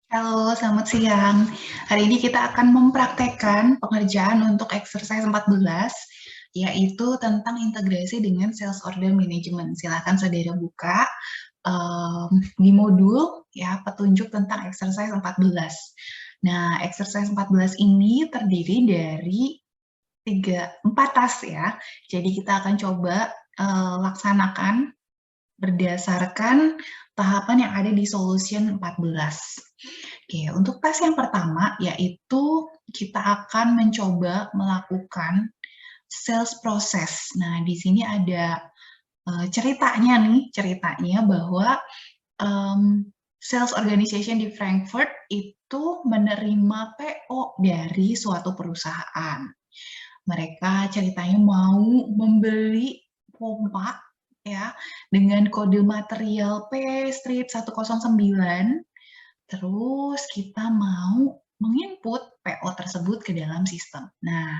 Halo, selamat siang. Hari ini kita akan mempraktekkan pengerjaan untuk exercise 14, yaitu tentang integrasi dengan sales order management. Silakan saudara buka di modul ya petunjuk tentang exercise 14. Nah, exercise 14 ini terdiri dari 4 task ya. Jadi kita akan coba laksanakan berdasarkan tahapan yang ada di solution 14. Oke, untuk tes yang pertama yaitu kita akan mencoba melakukan sales process. Nah, di sini ada ceritanya bahwa sales organization di Frankfurt itu menerima PO dari suatu perusahaan. Mereka ceritanya mau membeli pompa ya dengan kode material P-109. Terus kita mau menginput PO tersebut ke dalam sistem. Nah,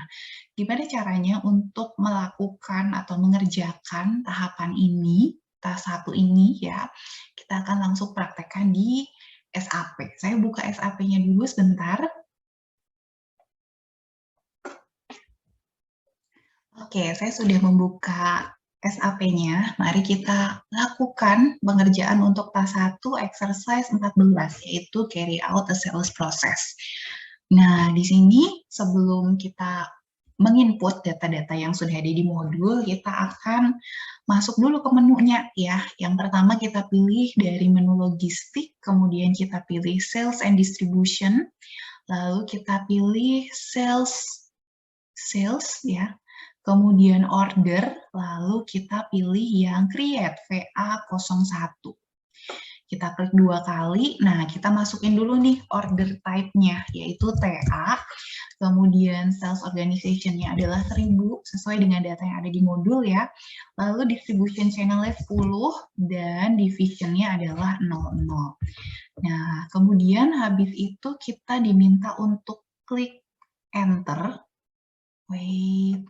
gimana caranya untuk melakukan atau mengerjakan tahapan ini, tahap satu ini ya, kita akan langsung praktekkan di SAP. Saya buka SAP-nya dulu sebentar. Oke, saya sudah membuka SAP-nya. Mari kita lakukan pengerjaan untuk task 1 exercise 14, yaitu carry out a sales process. Nah, di sini sebelum kita menginput data-data yang sudah ada di modul, kita akan masuk dulu ke menunya ya. Yang pertama kita pilih dari menu logistik, kemudian kita pilih sales and distribution, lalu kita pilih sales ya. Kemudian order, lalu kita pilih yang create VA01. Kita klik 2 kali, nah kita masukin dulu nih order type-nya, yaitu TA, kemudian sales organization-nya adalah 1000, sesuai dengan data yang ada di modul ya, lalu distribution channel-nya 10, dan division-nya adalah 00. Nah, kemudian habis itu kita diminta untuk klik enter, wait,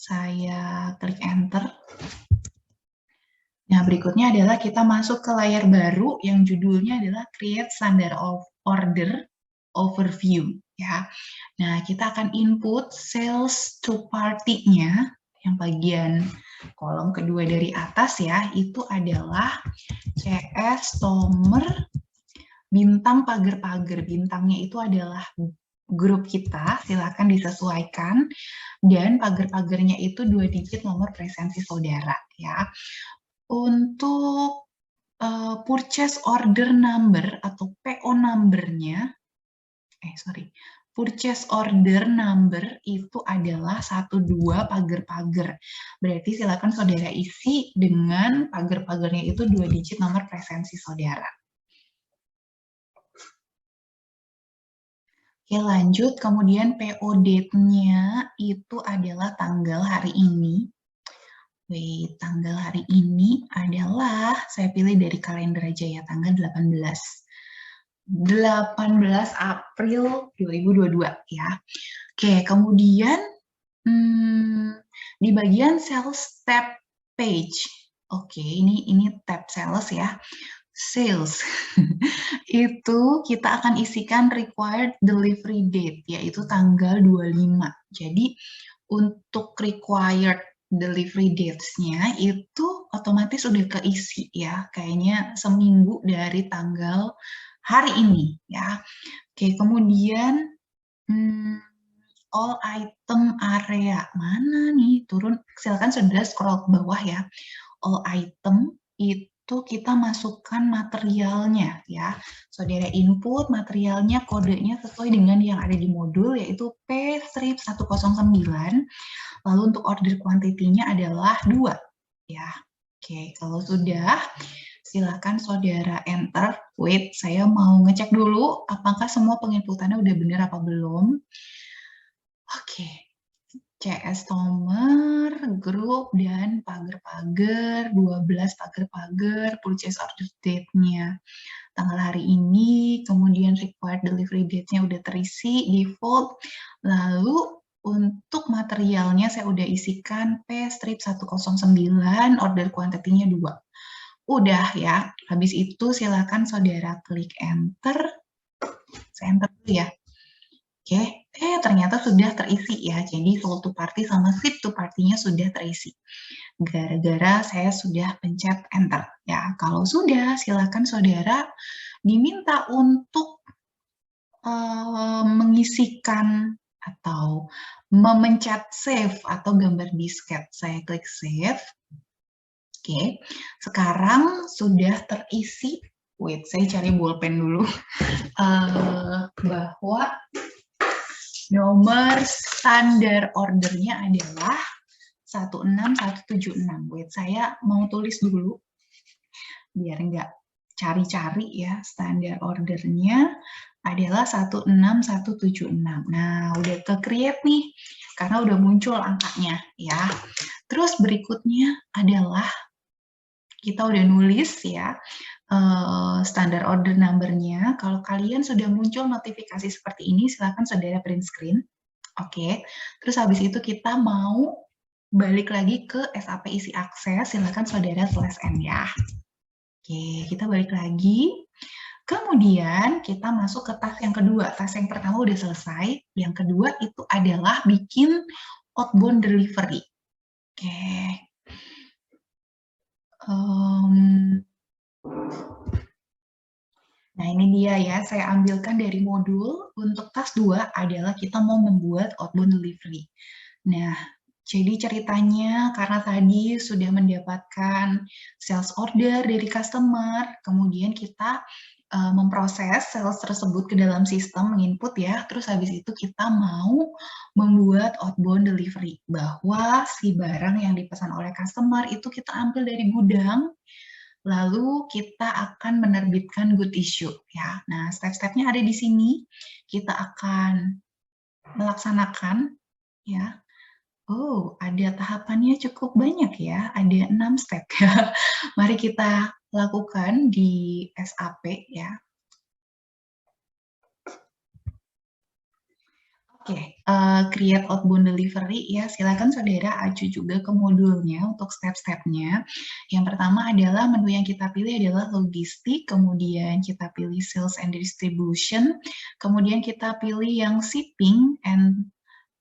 saya klik enter. Nah, berikutnya adalah kita masuk ke layar baru yang judulnya adalah Create Standard of Order Overview. Ya. Nah, kita akan input sales to party-nya, yang bagian kolom kedua dari atas ya, itu adalah CS Tomer bintang pagar-pagar. Bintangnya itu adalah grup kita, silakan disesuaikan, dan pagar-pagarnya itu 2 digit nomor presensi saudara ya. Untuk purchase order number atau PO number-nya, purchase order number itu adalah 12 pagar-pagar. Berarti silakan saudara isi dengan pagar-pagarnya itu 2 digit nomor presensi saudara. Oke, lanjut. Kemudian PO date-nya itu adalah tanggal hari ini. Wait, tanggal hari ini adalah, saya pilih dari kalender aja ya, tanggal 18 April 2022 ya. Oke, kemudian di bagian sales tab page. Oke, ini tab sales ya. Sales. Itu kita akan isikan required delivery date, yaitu tanggal 25. Jadi, untuk required delivery dates-nya itu otomatis udah keisi ya, kayaknya seminggu dari tanggal hari ini ya. Oke, kemudian all item area, mana nih? Turun, silakan saudara scroll ke bawah ya. All item itu kita masukkan materialnya ya. Saudara input materialnya, kodenya sesuai dengan yang ada di modul, yaitu P-109. Lalu untuk order quantity-nya adalah 2 ya. Oke, kalau sudah silakan saudara enter. Wait, saya mau ngecek dulu apakah semua penginputannya udah benar apa belum. Oke, CS Tomer, grup, dan pagar-pagar, 12 pagar-pagar, purchase order date-nya tanggal hari ini, kemudian required delivery date-nya udah terisi, default, lalu untuk materialnya saya udah isikan P-109, order quantity-nya 2. Udah ya, habis itu silakan saudara klik enter. Saya enter dulu ya. Oke, ternyata sudah terisi ya. Jadi sold to party sama ship to party-nya sudah terisi. Gara-gara saya sudah pencet enter. Ya, kalau sudah, silakan saudara diminta untuk mengisikan atau memencet save atau gambar disket. Saya klik save. Oke, sekarang sudah terisi. Wait, saya cari bolpen dulu. Bahwa nomor standar ordernya adalah 16176. Wait, saya mau tulis dulu biar nggak cari-cari ya. Standar ordernya adalah 16176. Nah, udah ke create nih karena udah muncul angkanya ya. Terus berikutnya adalah kita udah nulis ya standar order number-nya. Kalau kalian sudah muncul notifikasi seperti ini, silakan saudara print screen. Oke, terus habis itu kita mau balik lagi ke SAP isi akses, silakan saudara /n ya. Oke, kita balik lagi. Kemudian kita masuk ke task yang kedua. Task yang pertama udah selesai. Yang kedua itu adalah bikin outbound delivery. Oke. Nah, ini dia ya, saya ambilkan dari modul. Untuk task 2 adalah kita mau membuat outbound delivery. Nah, jadi ceritanya karena tadi sudah mendapatkan sales order dari customer, kemudian kita memproses sales tersebut ke dalam sistem, menginput ya, terus habis itu kita mau membuat outbound delivery, bahwa si barang yang dipesan oleh customer itu kita ambil dari gudang, lalu kita akan menerbitkan good issue ya. Nah, step-stepnya ada di sini. Kita akan melaksanakan ya. Oh, ada tahapannya cukup banyak ya. Ada 6 step ya. Mari kita lakukan di SAP ya. Oke, create outbound delivery ya, silakan saudara acu juga ke modulnya untuk step-stepnya. Yang pertama adalah menu yang kita pilih adalah logistik, kemudian kita pilih sales and distribution, kemudian kita pilih yang shipping and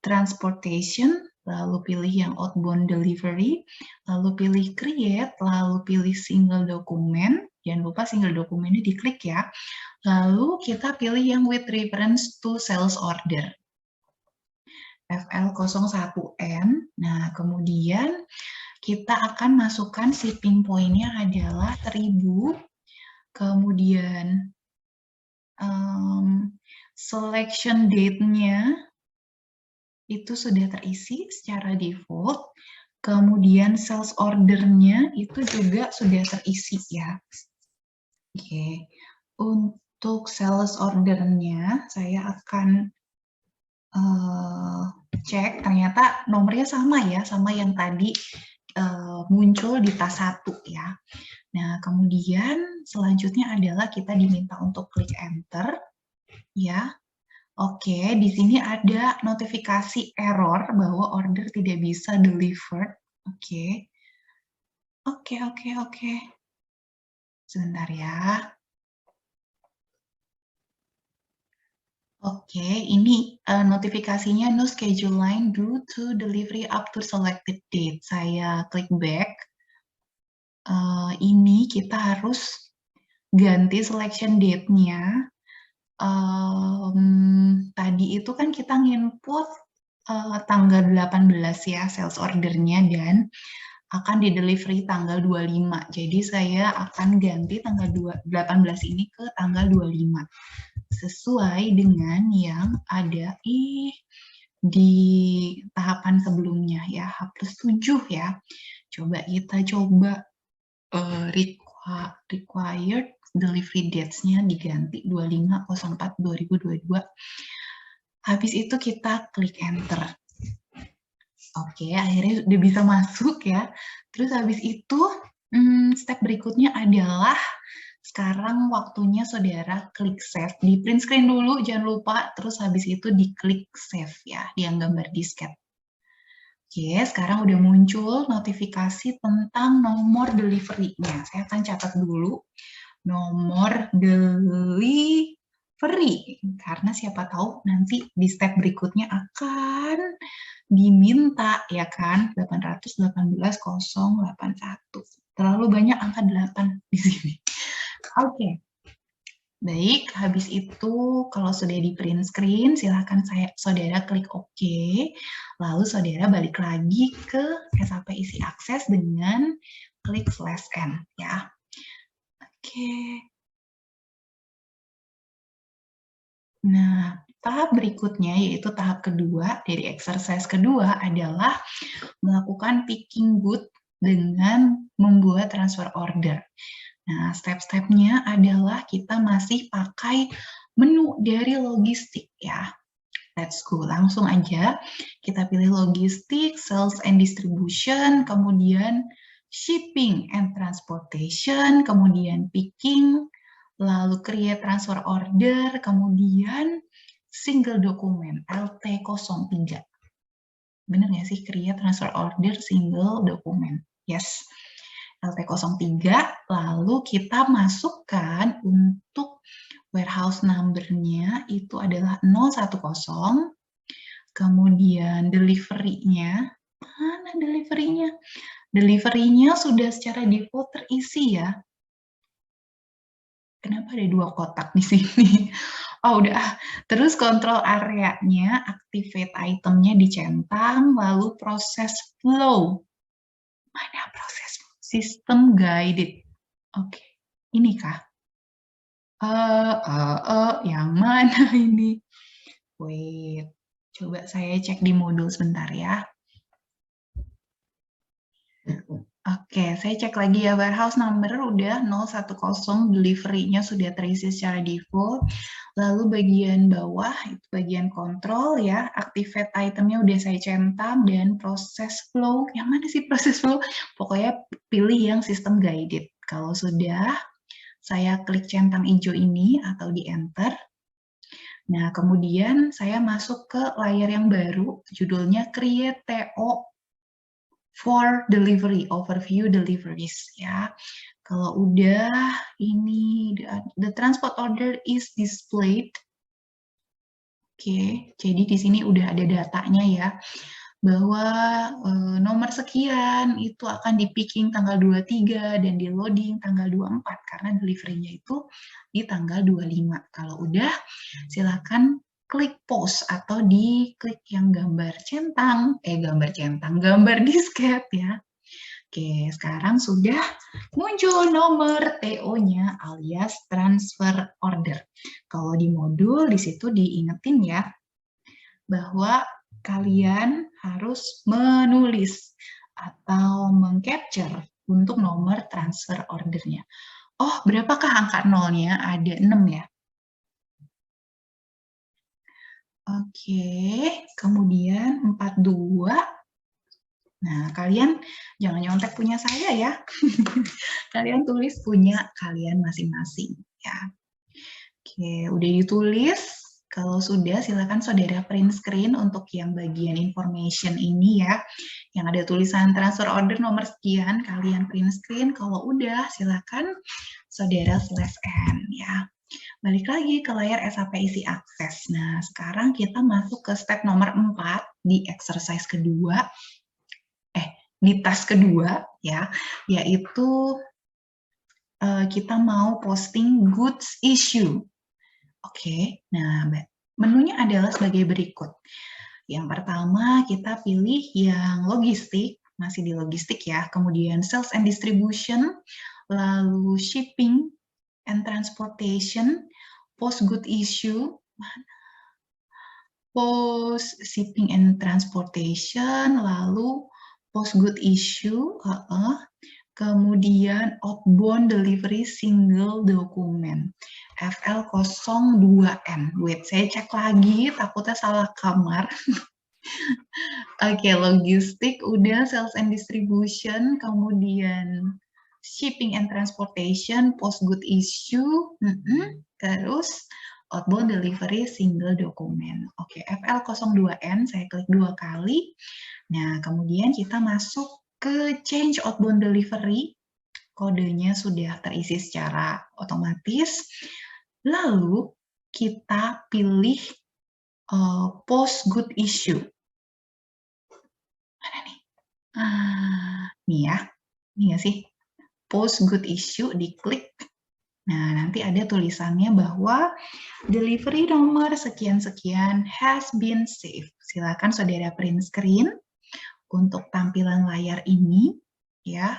transportation, lalu pilih yang outbound delivery, lalu pilih create, lalu pilih single document, jangan lupa single dokumennya diklik ya, lalu kita pilih yang with reference to sales order. FL01N. Nah, kemudian kita akan masukkan shipping point-nya adalah 1000. Kemudian selection date-nya itu sudah terisi secara default. Kemudian sales order-nya itu juga sudah terisi ya. Oke. Untuk sales order-nya saya akan cek, ternyata nomornya sama ya, sama yang tadi muncul di tas 1 ya. Nah, kemudian selanjutnya adalah kita diminta untuk klik enter ya. Oke, di sini ada notifikasi error bahwa order tidak bisa delivered. Oke. Oke. Sebentar ya. Oke, ini notifikasinya no schedule line due to delivery up to selected date. Saya klik back. Ini kita harus ganti selection date-nya. Tadi itu kan kita nginput tanggal 18 ya sales ordernya dan akan di delivery tanggal 25. Jadi saya akan ganti tanggal 18 ini ke tanggal 25. Sesuai dengan yang ada di tahapan sebelumnya ya, H+7 ya. Coba kita required delivery dates-nya diganti 25/04/2022. Habis itu kita klik enter. Oke, akhirnya udah bisa masuk ya. Terus habis itu step berikutnya adalah sekarang waktunya saudara klik save. Di print screen dulu, jangan lupa. Terus habis itu diklik save ya, yang gambar disket. Oke, sekarang udah muncul notifikasi tentang nomor delivery-nya. Saya akan catat dulu nomor delivery, karena siapa tahu nanti di step berikutnya akan diminta, ya kan, 818.081. Terlalu banyak angka 8 di sini. Oke. Baik, habis itu kalau sudah di print screen, silahkan saudara klik OK. Lalu saudara balik lagi ke SAP isi akses dengan klik /n ya. Oke. Nah, tahap berikutnya yaitu tahap kedua dari exercise kedua adalah melakukan picking good dengan membuat transfer order. Nah, step-stepnya adalah kita masih pakai menu dari logistik ya. Let's go, langsung aja kita pilih logistik, sales and distribution, kemudian shipping and transportation, kemudian picking, lalu create transfer order, kemudian single document LT03. Bener nggak sih, create transfer order single document? Yes. LT03, lalu kita masukkan untuk warehouse number-nya itu adalah 010, kemudian delivery-nya, mana delivery-nya? Delivery-nya sudah secara default terisi ya. Kenapa ada 2 kotak di sini? Oh, udah. Terus kontrol area-nya, activate item-nya dicentang, lalu proses flow. Mana proses flow? System guided. Oke, ini kah? Yang mana ini? Wait, coba saya cek di modul sebentar ya. Oke, saya cek lagi ya, warehouse number udah 010, delivery-nya sudah terisi secara default. Lalu bagian bawah, itu bagian kontrol ya, activate item-nya udah saya centang, dan proses flow, yang mana sih proses flow? Pokoknya pilih yang sistem guided. Kalau sudah, saya klik centang hijau ini atau di enter. Nah, kemudian saya masuk ke layar yang baru, judulnya Create TO for Delivery, Overview Deliveries ya. Kalau udah, ini the transport order is displayed. Oke, jadi di sini udah ada datanya ya, bahwa nomor sekian itu akan di picking tanggal 23 dan di loading tanggal 24 karena delivery-nya itu di tanggal 25. Kalau udah, silakan klik pause atau diklik yang gambar disket ya. Oke, sekarang sudah muncul nomor TO-nya alias transfer order. Kalau di modul di situ diingetin ya bahwa kalian harus menulis atau mengcapture untuk nomor transfer ordernya. Oh, berapakah angka nolnya? Ada 6 ya. Oke, kemudian 42. Nah, kalian jangan nyontek punya saya ya. Kalian tulis punya kalian masing-masing ya. Oke, udah ditulis. Kalau sudah, silakan saudara print screen untuk yang bagian information ini ya. Yang ada tulisan transfer order nomor sekian, kalian print screen. Kalau udah, silakan saudara /n ya. Balik lagi ke layar SAP isi akses. Nah, sekarang kita masuk ke step nomor 4 di exercise kedua. Di task kedua ya, yaitu kita mau posting goods issue. Oke, nah menunya adalah sebagai berikut. Yang pertama kita pilih yang logistik, masih di logistik ya, kemudian sales and distribution, lalu shipping and transportation, post good issue, post shipping and transportation, lalu post good issue, kemudian outbound delivery single document FL02N. Wait, saya cek lagi, takutnya salah kamar. Oke, logistik udah, sales and distribution, kemudian shipping and transportation, post good issue, terus outbound delivery single dokumen. Oke, FL02N saya klik 2 kali. Nah, kemudian kita masuk ke change outbound delivery. Kodenya sudah terisi secara otomatis. Lalu kita pilih post good issue. Mana nih? Nih ya, ini nggak sih? Post good issue, diklik. Nah, nanti ada tulisannya bahwa delivery nomor sekian-sekian has been saved. Silakan saudara print screen untuk tampilan layar ini, ya,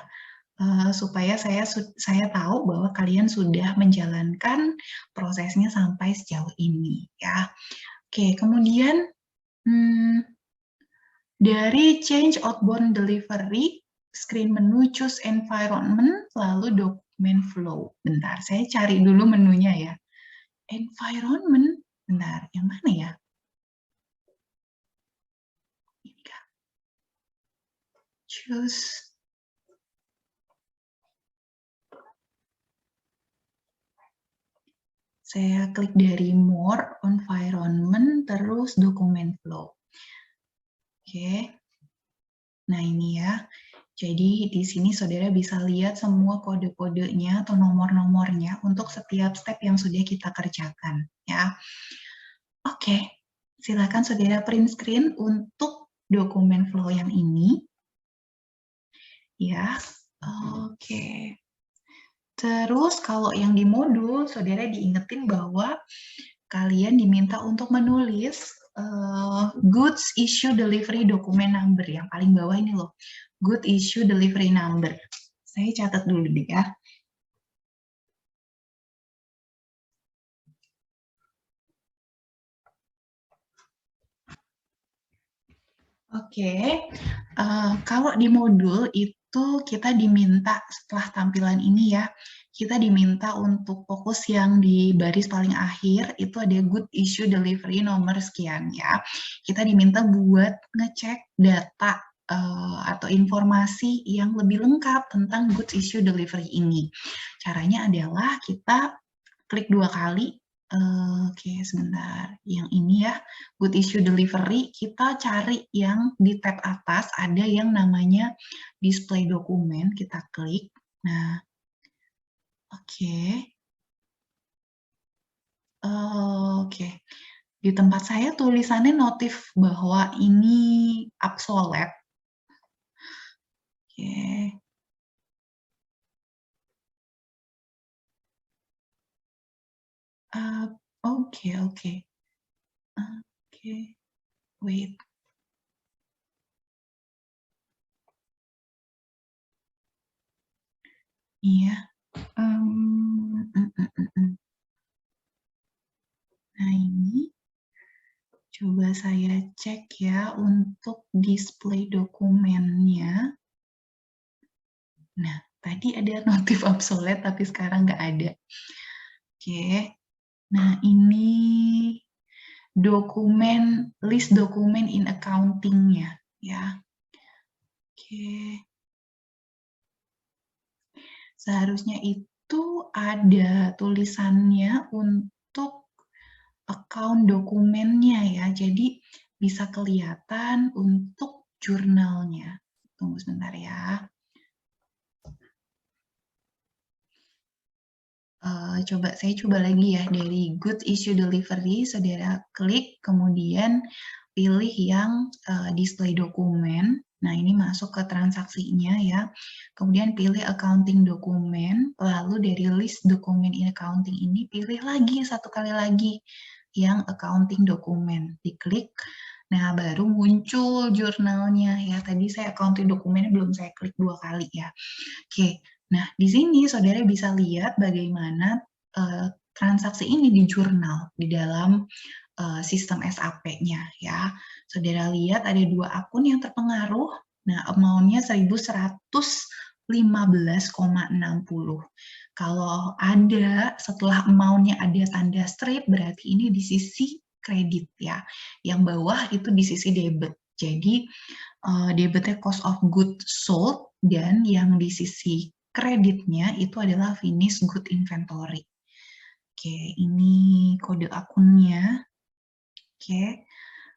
supaya saya tahu bahwa kalian sudah menjalankan prosesnya sampai sejauh ini, ya. Oke, kemudian dari change outbound delivery, screen menu choose environment, lalu dokumen flow. Bentar, saya cari dulu menunya ya. Environment, bentar, yang mana ya? Ini kah? Choose. Saya klik dari more, environment, terus dokumen flow. Oke. Nah, ini ya. Jadi di sini saudara bisa lihat semua kode-kodenya atau nomor-nomornya untuk setiap step yang sudah kita kerjakan, ya. Oke, silakan saudara print screen untuk dokumen flow yang ini, ya. Oke. Terus kalau yang di modul, saudara diingetin bahwa kalian diminta untuk menulis goods issue delivery document number, yang paling bawah ini loh. Good issue delivery number. Saya catat dulu deh ya. Oke, kalau di modul itu kita diminta setelah tampilan ini ya, kita diminta untuk fokus yang di baris paling akhir, itu ada good issue delivery nomor sekian ya. Kita diminta buat ngecek data atau informasi yang lebih lengkap tentang good issue delivery ini. Caranya adalah kita klik 2 kali. Oke, sebentar. Yang ini ya, good issue delivery, kita cari yang di tab atas, ada yang namanya display dokumen, kita klik. Nah, oke. Oke. Di tempat saya tulisannya notif bahwa ini obsolete. Oke. Oke. Wait. Iya. Nah, ini coba saya cek ya untuk display dokumennya. Nah, tadi ada notif obsolete tapi sekarang nggak ada. Oke. Nah, ini dokumen, list dokumen in accounting-nya ya. Oke. Seharusnya itu ada tulisannya untuk account dokumennya ya. Jadi bisa kelihatan untuk jurnalnya. Tunggu sebentar ya. Saya coba lagi ya, dari good issue delivery, saudara klik, kemudian pilih yang display dokumen. Nah, ini masuk ke transaksinya ya. Kemudian pilih accounting dokumen, lalu dari list dokumen in accounting ini, pilih lagi, satu kali lagi, yang accounting dokumen. Diklik, nah baru muncul jurnalnya ya. Tadi saya accounting dokumennya belum saya klik 2 kali ya. Oke. Nah, di sini saudara bisa lihat bagaimana transaksi ini di jurnal di dalam sistem SAP-nya ya. Saudara lihat ada 2 akun yang terpengaruh. Nah, amount-nya 1.115,60. Kalau ada setelah amount-nya ada tanda strip, berarti ini di sisi kredit ya. Yang bawah itu di sisi debit. Jadi debitnya cost of goods sold, dan yang di sisi kreditnya itu adalah finished good inventory. Oke, ini kode akunnya. Oke,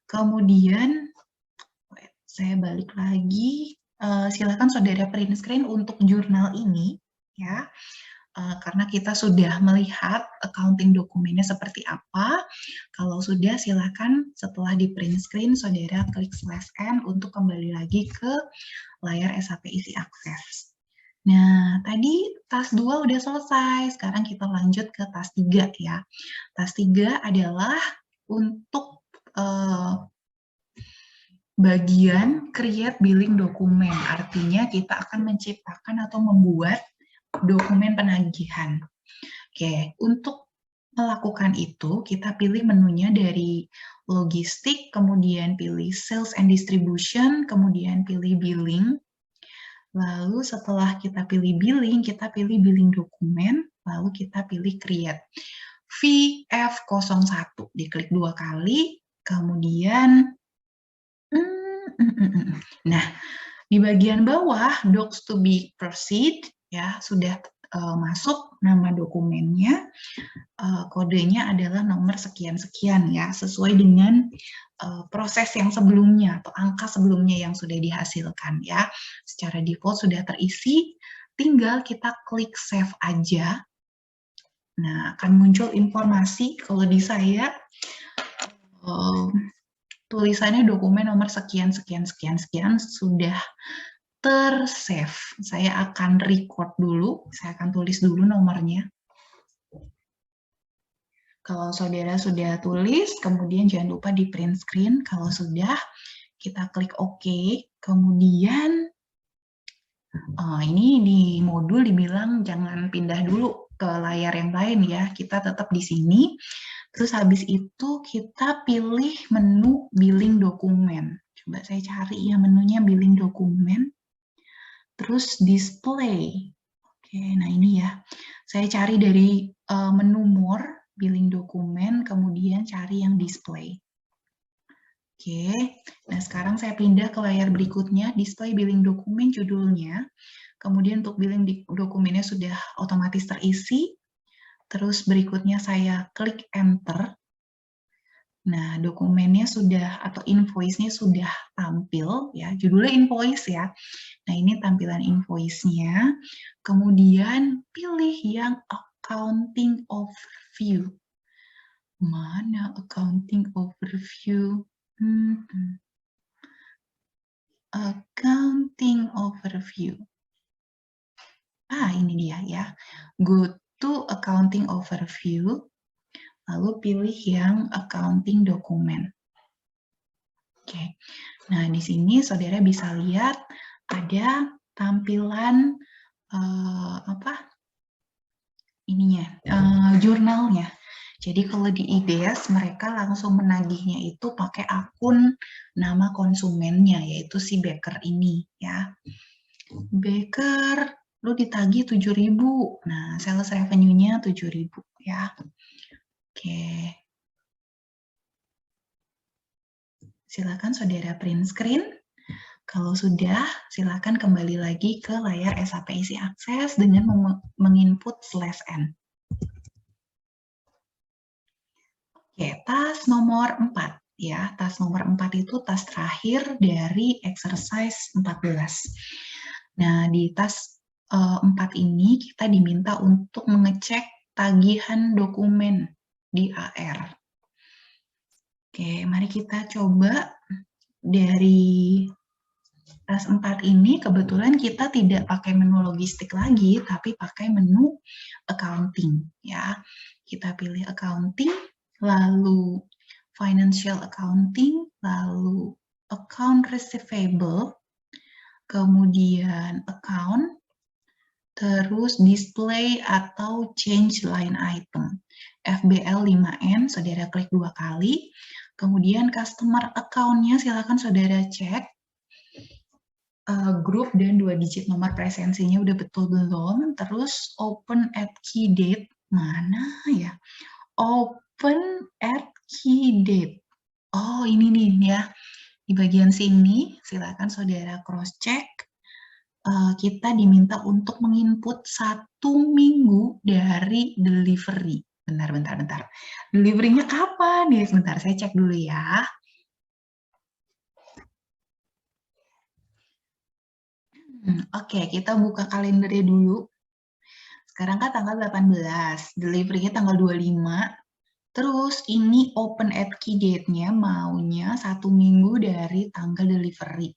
kemudian saya balik lagi. Silakan saudara print screen untuk jurnal ini, ya. Karena kita sudah melihat accounting dokumennya seperti apa. Kalau sudah, silakan setelah di print screen, saudara klik /n untuk kembali lagi ke layar SAP isi akses. Nah, tadi tas 2 udah selesai, sekarang kita lanjut ke tas 3 ya. Tas 3 adalah untuk bagian create billing dokumen, artinya kita akan menciptakan atau membuat dokumen penagihan. Oke, untuk melakukan itu, kita pilih menunya dari logistik, kemudian pilih sales and distribution, kemudian pilih billing. Lalu setelah kita pilih billing billing dokumen, lalu kita pilih create. VF01, diklik 2 kali, kemudian nah, di bagian bawah docs to be proceed ya sudah masuk nama dokumennya, kodenya adalah nomor sekian-sekian ya, sesuai dengan proses yang sebelumnya atau angka sebelumnya yang sudah dihasilkan ya. Secara default sudah terisi, tinggal kita klik save aja. Nah, akan muncul informasi kalau di saya tulisannya dokumen nomor sekian sudah tersave. Saya akan record dulu, saya akan tulis dulu nomornya. Kalau saudara sudah tulis, kemudian jangan lupa di print screen. Kalau sudah, kita klik OK. Kemudian, ini di modul dibilang jangan pindah dulu ke layar yang lain ya. Kita tetap di sini. Terus habis itu kita pilih menu billing dokumen. Coba saya cari ya menunya billing dokumen. Terus display. Oke, nah ini ya. Saya cari dari menu more, billing dokumen, kemudian cari yang display. Oke, nah sekarang saya pindah ke layar berikutnya, display billing dokumen judulnya. Kemudian untuk billing dokumennya sudah otomatis terisi. Terus berikutnya saya klik enter. Nah, dokumennya sudah atau invoice-nya sudah tampil ya, judulnya invoice ya. Nah, ini tampilan invoice-nya. Kemudian pilih yang accounting overview. Mana accounting overview? Accounting overview. Ini dia ya. Go to accounting overview. Lalu pilih yang accounting dokumen. Oke. Nah, di sini saudara bisa lihat ada tampilan jurnalnya. Jadi kalau di IDEAS mereka langsung menagihnya itu pakai akun nama konsumennya, yaitu si Baker ini ya. Baker, lu ditagih 7.000. Nah, sales revenue-nya 7.000 ya. Oke. Silakan saudara print screen. Kalau sudah, silakan kembali lagi ke layar SAP isi akses dengan menginput /n. Oke, tas nomor 4 ya. Tas nomor 4 itu tas terakhir dari exercise 14. Nah, di tas 4 ini kita diminta untuk mengecek tagihan dokumen di AR. Oke, mari kita coba dari tas 4 ini kebetulan kita tidak pakai menu logistik lagi, tapi pakai menu accounting ya. Kita pilih accounting, lalu financial accounting, lalu account receivable, kemudian account, terus display atau change line item. FBL 5N, saudara klik 2 kali. Kemudian customer account-nya silakan saudara cek. Grup dan 2 digit nomor presensinya udah betul belum. Terus open at key date. Mana ya? Open at key date. Oh, ini nih ya. Di bagian sini silakan saudara cross check. Kita diminta untuk menginput 1 minggu dari delivery. Bentar. Delivery-nya kapan nih? Sebentar, saya cek dulu ya. Oke, kita buka kalendernya dulu. Sekarang kan tanggal 18, delivery-nya tanggal 25. Terus ini open at key date-nya maunya 1 minggu dari tanggal delivery.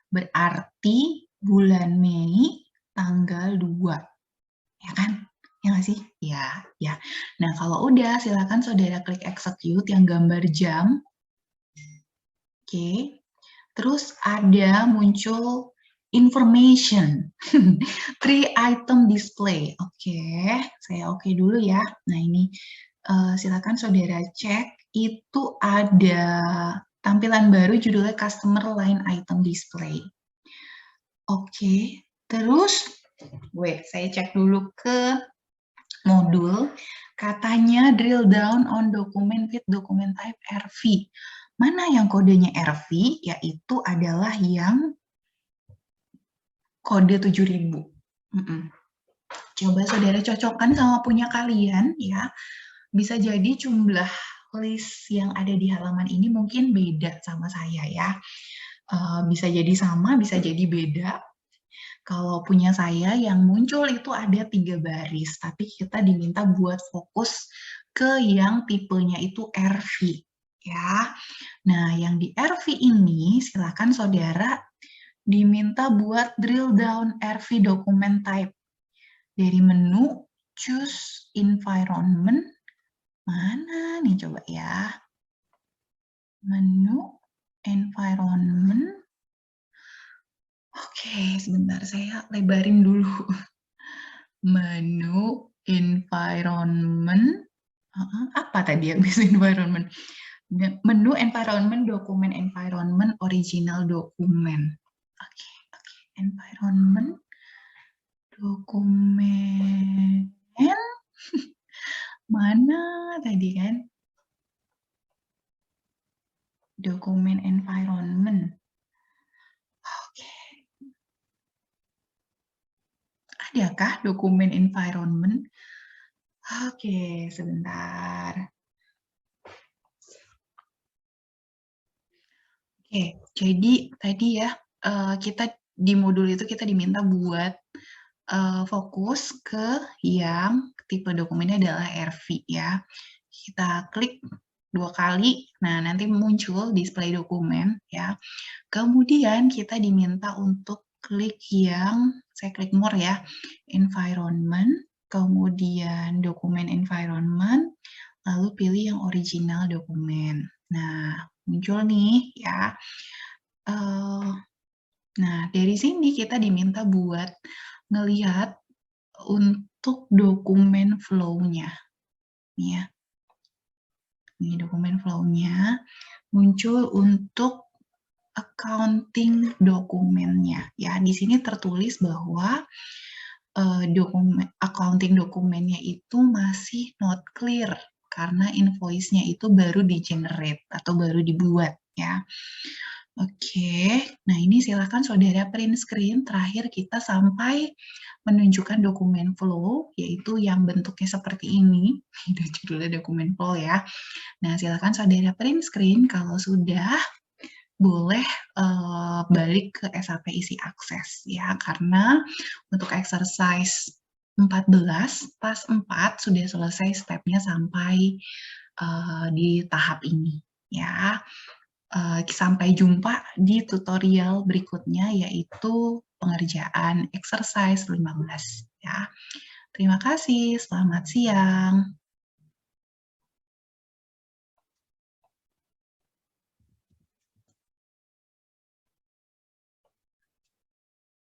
Berarti bulan Mei tanggal 2. Ya kan? Ya nggak sih? Ya, ya. Nah, kalau udah, silakan saudara klik execute yang gambar jam. Oke. Terus ada muncul information. 3 item display. Oke, saya oke dulu ya. Nah, ini silakan saudara cek. Itu ada tampilan baru judulnya Customer Line Item Display. Oke, terus saya cek dulu ke modul, katanya drill down on document with document type RV. Mana yang kodenya RV? Yaitu adalah yang kode 7000. Coba saudara cocokkan sama punya kalian ya. Bisa jadi jumlah list yang ada di halaman ini mungkin beda sama saya ya. Bisa jadi sama, bisa jadi beda. Kalau punya saya yang muncul itu ada 3 baris, tapi kita diminta buat fokus ke yang tipenya itu RV ya. Nah, yang di RV ini silakan saudara diminta buat drill down RV document type. Dari menu choose environment, mana nih coba ya. Menu environment. Oke, sebentar saya lebarin dulu. Menu environment. Apa tadi yang bisa environment? Menu environment, dokumen environment, original dokumen. Oke. Environment, dokumen. Mana tadi kan? Dokumen environment. Oke. Adakah dokumen environment? Oke, sebentar. Oke, jadi tadi ya, kita di modul itu kita diminta buat fokus ke yang tipe dokumennya adalah RV ya. Kita klik 2 kali, nah nanti muncul display dokumen ya. Kemudian kita diminta untuk klik yang, saya klik more ya, environment, kemudian dokumen environment, lalu pilih yang original dokumen. Nah, muncul nih ya. Nah, dari sini kita diminta buat ngelihat untuk dokumen flow-nya. Nih ya. Ini dokumen flow-nya muncul untuk accounting dokumennya. Ya, di sini tertulis bahwa accounting dokumennya itu masih not clear karena invoice-nya itu baru di-generate atau baru dibuat ya. Oke, nah ini silakan saudara print screen. Terakhir kita sampai menunjukkan dokumen flow, yaitu yang bentuknya seperti ini. Ini judulnya dokumen flow ya. Nah, silakan saudara print screen. Kalau sudah, boleh balik ke SAP isi akses ya, karena untuk exercise 14, pas 4 sudah selesai stepnya sampai di tahap ini ya. Sampai jumpa di tutorial berikutnya, yaitu pengerjaan exercise 15 ya. Terima kasih, selamat siang.